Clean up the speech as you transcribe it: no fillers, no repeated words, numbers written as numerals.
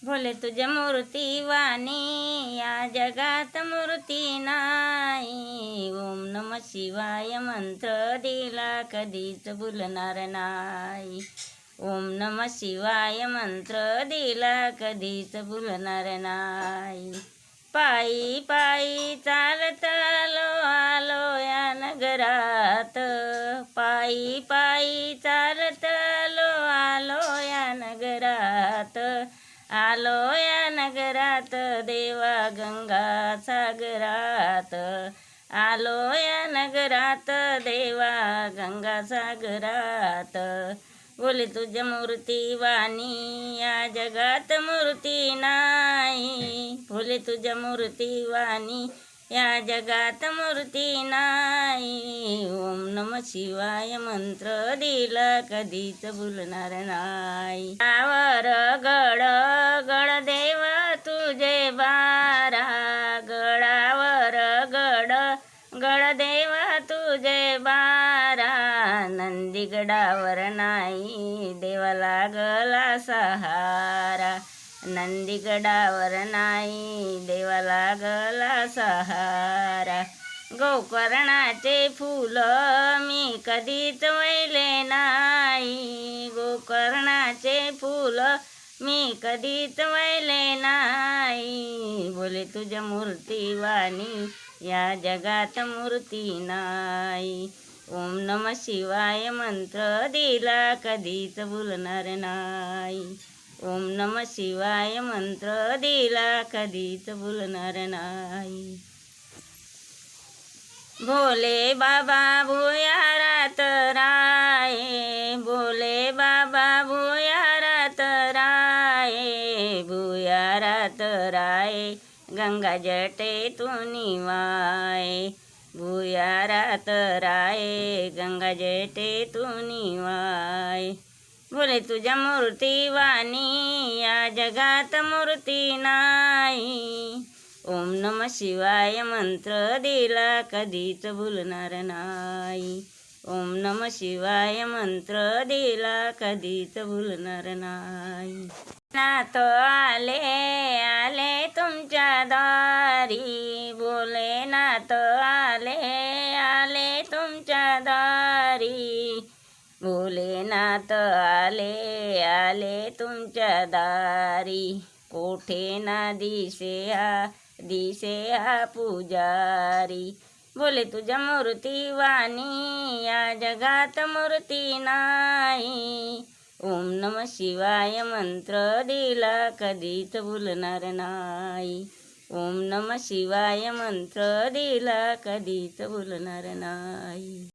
भोले तुझ्या मूर्ती वाणी या जगात मूर्ती नाही. ओम नम शिवाय मंत्र दिला कधीच भुलणार नाही. ओम नम शिवाय मंत्र दिला कधीच भुलणार नाही. पायी पायी चालत आलो या नगरात. पायी पायी चालत आलो या नगरात. आलो या नगरात देवा गंगा सागरात. आलो या नगरात देवा गंगा सागरात. बोले तुझ्या मूर्ती वाणी या जगात मूर्ती नाही. बोले तुझ्या मूर्ती वाणी या जगात मूर्ती नाही. ओम नम शिवाय मंत्र दिला कधीच भुलणार नाही. आवर गड गड देव तुझे बारा. गडावर गड गड देव तुझे बारा. नंदीगडावर नाही देवा लागला सहारा. नंदीगडावर नाही देवा लागला सहारा. गोकर्णाचे फूल मी कधीच वहिले नाही. गोकर्णाचे फूल मी कधीच वहिले नाही. बोले तुझ्या मूर्ती वाणी या जगात मूर्ती नाही. ओम नम शिवाय मंत्र दिला कधीच भुलणार नाही. ओम नम शिवाय मंत्र दिला कधीच भुलणार नाही. भोले बाबा भुयारात राये. भोले बाबा भुयारात राये. भुयारात राये गंगा जटेतून वाये. भुयारात राये गंगा जटेतून वाये. बोले तुझ्या मूर्ती वाणी या जगात मूर्ती नाही. ओम नम शिवाय मंत्र दिला कधीच भुलणार नाही. ओम नम शिवाय मंत्र दिला कधीच भुलणार नाही. नाथ आले आले तुमच्या दारी. बोले नाथ आले आले तुमच्या दारी. भोलेनाथ आले आले तुमच्या दारी. कोठे ना दिसे हा पुजारी. बोले तुझ्या मूर्ती वाणी या जगात मूर्ती नाही. ओम नम शिवाय मंत्र दिला कधीच भुलणार नाही. ओम नम शिवाय मंत्र दिला कधीच भुलणार नाही.